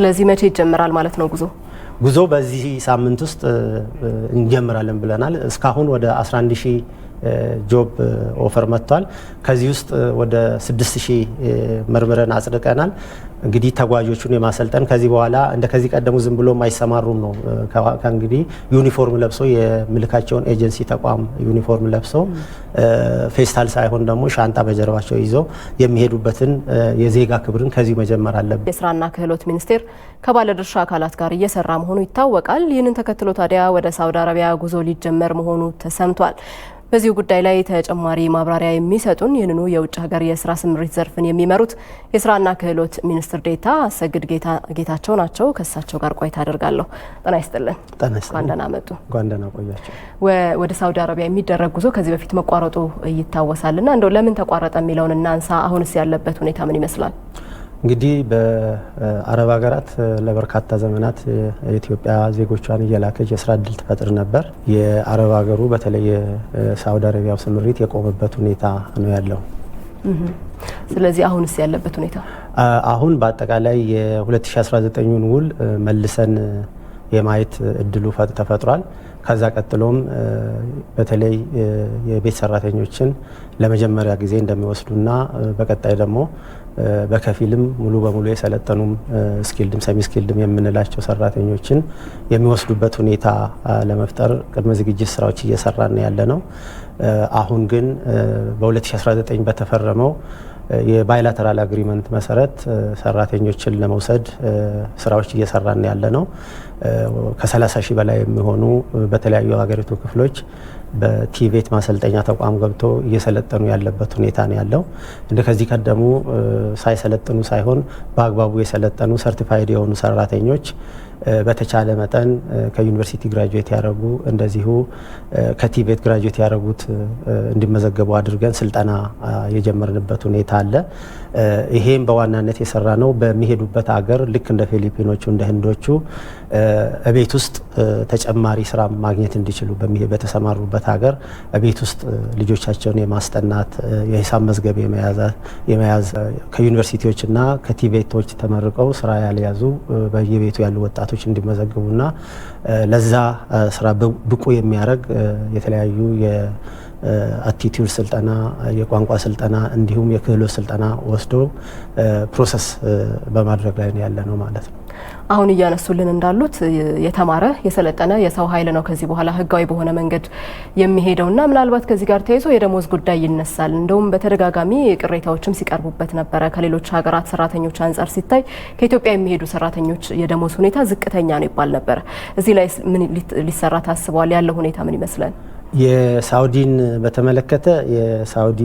ስለዚህ መቼ ይጀምራል ማለት ነው ጉዞ በዚህ ሳምንት ውስጥ እንጀምራለን ብለናል። እስካሁን ወደ 11000 ጆብ ኦፈር መጥቷል። ከዚህ ውስጥ ወደ 6000 መርምረን አጽድቀናል። እንግዲህ ተጓዦቹን የማሰልጠን ከዚህ በኋላ እንደ ከዚህ ቀደሙ ዝም ብሎ ማይሰማሩም ነው። ከእንግዲህ ዩኒፎርም ለብሰው የምልካቸውን ኤጀንሲ ተቋም ዩኒፎርም ለብሰው ፌስታል ሳይሆን ደግሞ ሻንጣ በጀርባቸው ይዘው የሚሄዱበትን የዜጋ ክብርን ከዚህ መጀመር አለበት። የስራና ክህሎት ሚኒስቴር ከባለድርሻ አካላት ጋር እየሰራ መሆኑ ይታወቃል። ይህንን ተከትሎ ታዲያ ወደ ሳውዲ አረቢያ ጉዞ ሊጀመር መሆኑ ተሰምቷል። በዚህ ጉዳይ ላይ ተጨማሪ ማብራሪያ የሚሰጡን ይህንኑ የውጭ ሀገር የስራ ስምሪት ዘርፍን የሚመሩት የስራና ክህሎት ሚኒስትር ዴኤታ አሰግድ ጌታቸው ናቸው። ከእሳቸው ጋር ቆይታ አደርጋለሁ። ጤና ይስጥልን። እንኳን ደህና መጡ። እንኳን ደህና ቆያችሁ። ወደ ሳውዲ አረቢያ የሚደረግ ጉዞ ከዚህ በፊት መቋረጡ ይታወሳልና እንደው ለምን ተቋረጠ የሚለውን እናንሳ። አሁንስ ያለበት ሁኔታ ምን ይመስላል? እንግዲህ በአረብ ሀገራት ለበርካታ ዘመናት የኢትዮጵያ ዜጎቿን እየላከች የስራ እድል ትፈጥር ነበር። የአረብ ሀገሩ በተለይ የሳውዲ አረቢያው ስምሪት የቆመበት ሁኔታ ነው ያለው። ስለዚህ አሁንስ ያለበት ሁኔታ አሁን በአጠቃላይ የ2019ን ውል መልሰን የማየት እድሉ ተፈጥሯል። ከዛ ቀጥሎም በተለይ የቤት ሰራተኞችን ለመጀመሪያ ጊዜ እንደሚወስዱና በቀጣይ ደግሞ በከፊልም ሙሉ በሙሉ የሰለጠኑም ስኪልድም ሰሚ ስኪልድም የምንላቸው ሰራተኞችን የሚወስዱበት ሁኔታ ለመፍጠር ቅድመ ዝግጅት ስራዎች እየሰራን ያለ ነው። አሁን ግን በ2019 በተፈረመው የባይላተራል አግሪመንት መሰረት ሰራተኞችን ለመውሰድ ስራዎች እየሰራን ያለ ነው። ከ30 ሺህ በላይ የሚሆኑ በተለያዩ ሀገሪቱ ክፍሎች በቲቬት ማሰልጠኛ ተቋም ገብቶ እየሰለጠኑ ያለበት ሁኔታ ነው ያለው። እንደ ከዚህ ቀደሙ ሳይሰለጥኑ ሳይሆን በአግባቡ የሰለጠኑ ሰርቲፋይድ የሆኑ ሰራተኞች በተቻለ መጠን ከዩኒቨርሲቲ ግራጁዌት ያደረጉ እንደዚሁ ከቲቬት ግራጁዌት ያደረጉት እንዲመዘገቡ አድርገን ስልጠና የጀመርንበት ሁኔታ አለ። ይሄም በዋናነት የሰራ ነው በሚሄዱበት ሀገር ልክ እንደ ፊሊፒኖቹ እንደ ህንዶቹ ቤት ውስጥ ተጨማሪ ስራ ማግኘት እንዲችሉ በተሰማሩበት ሀገር ቤት ውስጥ ልጆቻቸውን የማስጠናት የሂሳብ መዝገብ የመያዝ ከዩኒቨርሲቲዎችና ከቲቬቶች ተመርቀው ስራ ያልያዙ በየቤቱ ያሉ ወጣቶች እንዲመዘገቡና ለዛ ስራ ብቁ የሚያደርግ የተለያዩ የአቲቲዩድ ስልጠና፣ የቋንቋ ስልጠና እንዲሁም የክህሎት ስልጠና ወስዶ ፕሮሰስ በማድረግ ላይ ያለ ነው ማለት ነው። አሁን እያነሱልን እንዳሉት የተማረ የሰለጠነ የሰው ኃይል ነው ከዚህ በኋላ ህጋዊ በሆነ መንገድ የሚሄደውና ምናልባት ከዚህ ጋር ተያይዞ የደሞዝ ጉዳይ ይነሳል። እንደውም በተደጋጋሚ ቅሬታዎችም ሲቀርቡበት ነበረ። ከሌሎች ሀገራት ሰራተኞች አንጻር ሲታይ ከኢትዮጵያ የሚሄዱ ሰራተኞች የደሞዝ ሁኔታ ዝቅተኛ ነው ይባል ነበረ። እዚህ ላይ ምን ሊሰራ ታስቧል? ያለው ሁኔታ ምን ይመስላል? የሳውዲን በተመለከተ የሳውዲ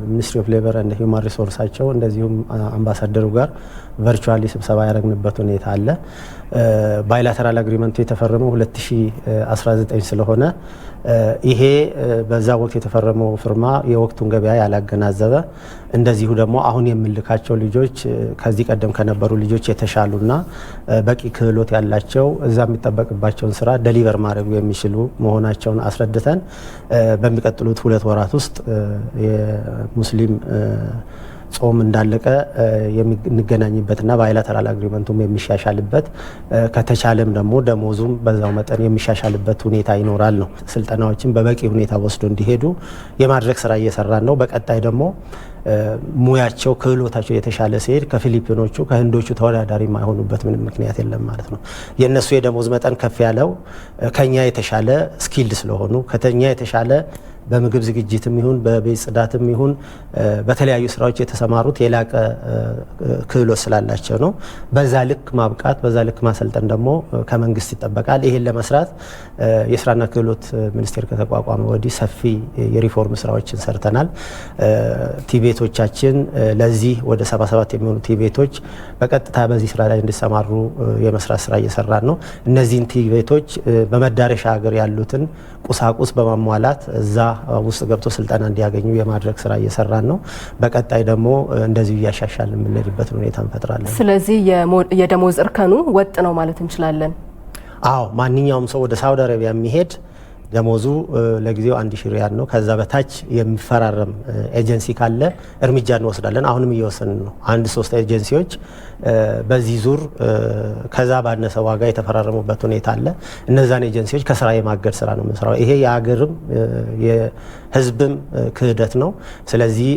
ሚኒስትሪ ኦፍ ሌበር እንደ ሂውማን ሪሶርሳቸው እንደዚሁም አምባሳደሩ ጋር ቨርቹዋሊ ስብሰባ ያደረግንበት ሁኔታ አለ። ባይላተራል አግሪመንቱ የተፈረመው 2019 ስለሆነ ይሄ በዛ ወቅት የተፈረመው ፍርማ የወቅቱን ገበያ ያላገናዘበ እንደዚሁ ደግሞ አሁን የምንልካቸው ልጆች ከዚህ ቀደም ከነበሩ ልጆች የተሻሉና በቂ ክህሎት ያላቸው እዛ የሚጠበቅባቸውን ስራ ደሊቨር ማድረግ የሚችሉ መሆናቸውን አስረድተን በሚቀጥሉት 2 ወራት ውስጥ የሙስሊም ጾም እንዳለቀ የምንገናኝበትና ባይላተራል አግሪመንቱም የሚሻሻልበት ከተቻለም ደግሞ ደሞዙም በዛው መጠን የሚሻሻልበት ሁኔታ ይኖራል ነው። ስልጠናዎችን በበቂ ሁኔታ ወስዶ እንዲሄዱ የማድረግ ስራ እየሰራን ነው። በቀጣይ ደግሞ ሙያቸው ክህሎታቸው የተሻለ ሲሄድ ከፊሊፒኖቹ ከህንዶቹ ተወዳዳሪ የማይሆኑበት ምንም ምክንያት የለም ማለት ነው። የነሱ የደሞዝ መጠን ከፍ ያለው ከኛ የተሻለ ስኪልድ ስለሆኑ ከተኛ የተሻለ በምግብ ዝግጅትም ይሁን በቤት ጽዳትም ይሁን በተለያዩ ስራዎች የተሰማሩት የላቀ ክህሎት ስላላቸው ነው። በዛ ልክ ማብቃት በዛ ልክ ማሰልጠን ደግሞ ከመንግስት ይጠበቃል። ይሄን ለመስራት የስራና ክህሎት ሚኒስቴር ከተቋቋመ ወዲህ ሰፊ የሪፎርም ስራዎችን ሰርተናል። ቲቤቶቻችን ለዚህ ወደ 77 የሚሆኑ ቲቤቶች በቀጥታ በዚህ ስራ ላይ እንዲሰማሩ የመስራት ስራ እየሰራን ነው። እነዚህን ቲቤቶች በመዳረሻ ሀገር ያሉትን ቁሳቁስ በማሟላት እዛ ውስጥ ገብቶ ስልጠና እንዲያገኙ የማድረግ ስራ እየሰራን ነው። በቀጣይ ደግሞ እንደዚህ እያሻሻልን የምንሄድበትን ሁኔታ እንፈጥራለን። ስለዚህ የደሞዝ እርከኑ ወጥ ነው ማለት እንችላለን? አዎ፣ ማንኛውም ሰው ወደ ሳውዲ አረቢያ የሚሄድ ደሞዙ ለጊዜው 1000 ሪያል ነው። ከዛ በታች የሚፈራረም ኤጀንሲ ካለ እርምጃ እንወስዳለን። አሁንም እየወሰንን ነው። 1-3 ኤጀንሲዎች በዚህ ዙር ከዛ ባነሰ ዋጋ የተፈራረሙበት ሁኔታ አለ። እነዛን ኤጀንሲዎች ከስራ የማገድ ስራ ነው የምንሰራው። ይሄ የሀገርም የህዝብም ክህደት ነው። ስለዚህ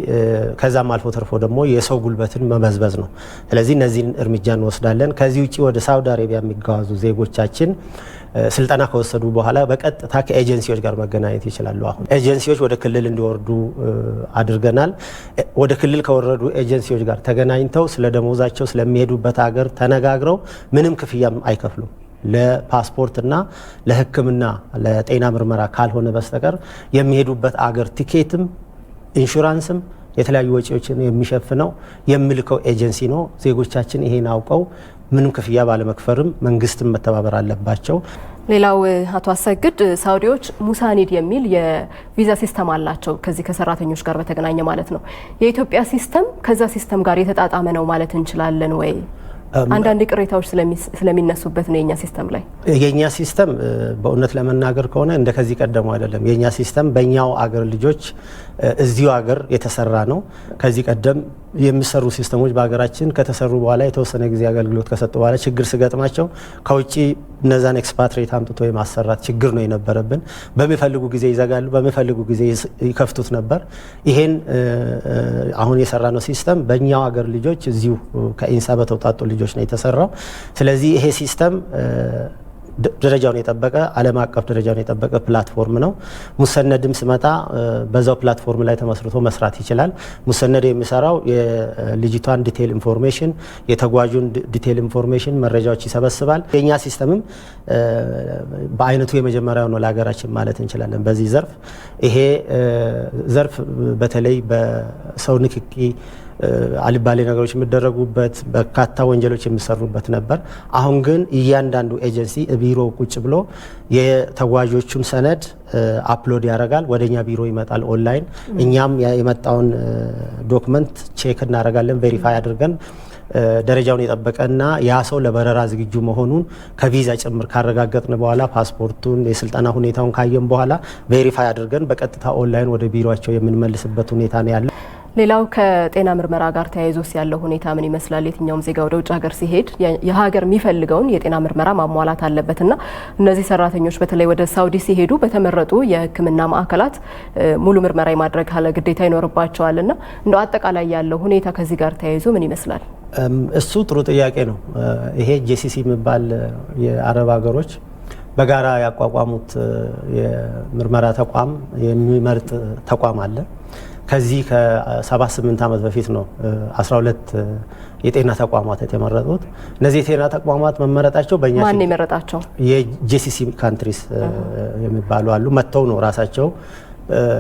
ከዛም አልፎ ተርፎ ደግሞ የሰው ጉልበትን መበዝበዝ ነው። ስለዚህ እነዚህን እርምጃ እንወስዳለን። ከዚህ ውጪ ወደ ሳውዲ አረቢያ የሚጓዙ ዜጎቻችን ስልጠና ከወሰዱ በኋላ በቀጥታ ከኤጀንሲዎች ጋር መገናኘት ይችላሉ። አሁን ኤጀንሲዎች ወደ ክልል እንዲወርዱ አድርገናል። ወደ ክልል ከወረዱ ኤጀንሲዎች ጋር ተገናኝተው ስለ ደሞዛቸው ስለሚሄዱበት ሀገር ተነጋግረው ምንም ክፍያም አይከፍሉም። ለፓስፖርትና ለሕክምና ለጤና ምርመራ ካልሆነ በስተቀር የሚሄዱበት አገር ቲኬትም ኢንሹራንስም የተለያዩ ወጪዎችን የሚሸፍነው የሚልከው ኤጀንሲ ነው። ዜጎቻችን ይሄን አውቀው ምንም ክፍያ ባለመክፈርም መንግስትም መተባበር አለባቸው። ሌላው አቶ አሰግድ ሳውዲዎች ሙሳኒድ የሚል የቪዛ ሲስተም አላቸው፣ ከዚህ ከሰራተኞች ጋር በተገናኘ ማለት ነው። የኢትዮጵያ ሲስተም ከዛ ሲስተም ጋር የተጣጣመ ነው ማለት እንችላለን ወይ? አንዳንድ ቅሬታዎች ስለሚነሱበት ነው የኛ ሲስተም ላይ። የኛ ሲስተም በእውነት ለመናገር ከሆነ እንደ ከዚህ ቀደሙ አይደለም። የኛ ሲስተም በእኛው አገር ልጆች እዚሁ አገር የተሰራ ነው። ከዚህ ቀደም የሚሰሩ ሲስተሞች በሀገራችን ከተሰሩ በኋላ የተወሰነ ጊዜ አገልግሎት ከሰጡ በኋላ ችግር ስገጥማቸው ከውጭ እነዛን ኤክስፓትሬት አምጥቶ የማሰራት ችግር ነው የነበረብን። በሚፈልጉ ጊዜ ይዘጋሉ፣ በሚፈልጉ ጊዜ ይከፍቱት ነበር። ይሄን አሁን የሰራ ነው ሲስተም በእኛው አገር ልጆች እዚሁ ከኢንሳ በተውጣጡ ልጆች ነው የተሰራው። ስለዚህ ይሄ ሲስተም ደረጃውን የጠበቀ ዓለም አቀፍ ደረጃውን የጠበቀ ፕላትፎርም ነው። ሙሰነድም ስመጣ በዛው ፕላትፎርም ላይ ተመስርቶ መስራት ይችላል። ሙሰነድ የሚሰራው የልጅቷን ዲቴይል ኢንፎርሜሽን፣ የተጓዡን ዲቴይል ኢንፎርሜሽን መረጃዎች ይሰበስባል። የኛ ሲስተምም በአይነቱ የመጀመሪያው ነው ለሀገራችን ማለት እንችላለን። በዚህ ዘርፍ ይሄ ዘርፍ በተለይ በሰው ንክኪ አልባሌ ነገሮች የሚደረጉበት በርካታ ወንጀሎች የሚሰሩበት ነበር። አሁን ግን እያንዳንዱ ኤጀንሲ ቢሮ ቁጭ ብሎ የተጓዦቹን ሰነድ አፕሎድ ያደርጋል፣ ወደኛ ቢሮ ይመጣል ኦንላይን። እኛም የመጣውን ዶክመንት ቼክ እናደርጋለን፣ ቬሪፋይ አድርገን ደረጃውን የጠበቀና ያ ሰው ለበረራ ዝግጁ መሆኑን ከቪዛ ጭምር ካረጋገጥን በኋላ ፓስፖርቱን የስልጠና ሁኔታውን ካየን በኋላ ቬሪፋይ አድርገን በቀጥታ ኦንላይን ወደ ቢሮቸው የምንመልስበት ሁኔታ ነው ያለው። ሌላው ከጤና ምርመራ ጋር ተያይዞስ ያለው ሁኔታ ምን ይመስላል? የትኛውም ዜጋ ወደ ውጭ ሀገር ሲሄድ የሀገር የሚፈልገውን የጤና ምርመራ ማሟላት አለበትና እነዚህ ሰራተኞች በተለይ ወደ ሳውዲ ሲሄዱ በተመረጡ የሕክምና ማዕከላት ሙሉ ምርመራ የማድረግ ግዴታ ይኖርባቸዋልና እንደው አጠቃላይ ያለው ሁኔታ ከዚህ ጋር ተያይዞ ምን ይመስላል? እሱ ጥሩ ጥያቄ ነው። ይሄ ጄሲሲ የሚባል የአረብ ሀገሮች በጋራ ያቋቋሙት የምርመራ ተቋም የሚመርጥ ተቋም አለ። ከዚህ ከ78 ዓመት በፊት ነው 12 የጤና ተቋማት የተመረጡት። እነዚህ የጤና ተቋማት መመረጣቸው በእኛ ማን የመረጣቸው? የጄሲሲ ካንትሪስ የሚባሉ አሉ። መጥተው ነው ራሳቸው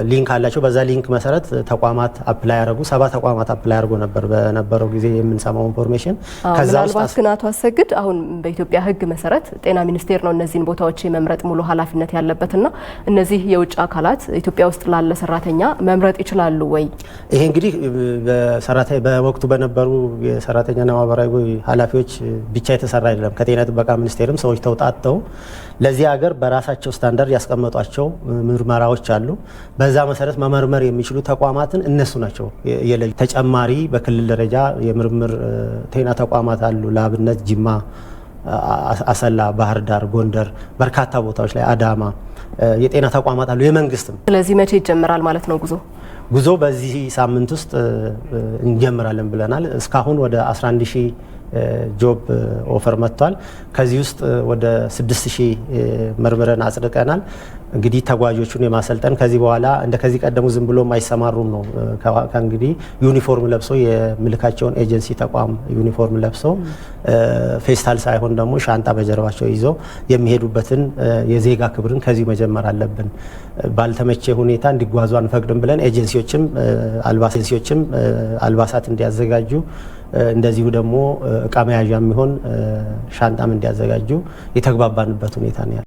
ሊንክ አላቸው። በዛ ሊንክ መሰረት ተቋማት አፕላይ ያደረጉ 7 ተቋማት አፕላይ አድርጎ ነበር በነበረው ጊዜ የምንሰማው ኢንፎርሜሽን። ከዛ ውስጥ ግን አቶ አሰግድ አሁን በኢትዮጵያ ሕግ መሰረት ጤና ሚኒስቴር ነው እነዚህን ቦታዎች የመምረጥ ሙሉ ኃላፊነት ያለበትና እነዚህ የውጭ አካላት ኢትዮጵያ ውስጥ ላለ ሰራተኛ መምረጥ ይችላሉ ወይ? ይሄ እንግዲህ በወቅቱ በነበሩ የሰራተኛና ማህበራዊ ኃላፊዎች ብቻ የተሰራ አይደለም። ከጤና ጥበቃ ሚኒስቴርም ሰዎች ተውጣጥተው ለዚህ ሀገር በራሳቸው ስታንዳርድ ያስቀመጧቸው ምርመራዎች አሉ። በዛ መሰረት መመርመር የሚችሉ ተቋማትን እነሱ ናቸው የለዩ። ተጨማሪ በክልል ደረጃ የምርምር ጤና ተቋማት አሉ። ለአብነት ጅማ፣ አሰላ፣ ባህር ዳር፣ ጎንደር በርካታ ቦታዎች ላይ አዳማ የጤና ተቋማት አሉ፣ የመንግስትም። ስለዚህ መቼ ይጀምራል ማለት ነው ጉዞ? በዚህ ሳምንት ውስጥ እንጀምራለን ብለናል። እስካሁን ወደ 11000 ጆብ ኦፈር መጥቷል። ከዚህ ውስጥ ወደ 6000 መርምረን አጽድቀናል። እንግዲህ ተጓዦቹን የማሰልጠን ከዚህ በኋላ እንደ ከዚህ ቀደሙ ዝም ብሎም አይሰማሩም ነው። ከእንግዲህ ዩኒፎርም ለብሰው የምልካቸውን ኤጀንሲ ተቋም ዩኒፎርም ለብሰው ፌስታል ሳይሆን ደግሞ ሻንጣ በጀርባቸው ይዘው የሚሄዱበትን የዜጋ ክብርን ከዚህ መጀመር አለብን። ባልተመቼ ሁኔታ እንዲጓዙ አንፈቅድም ብለን ኤጀንሲዎችም አልባሳት እንዲያዘጋጁ እንደዚሁ ደግሞ እቃ መያዣ የሚሆን ሻንጣም እንዲያዘጋጁ የተግባባንበት ሁኔታ ነው ያለው።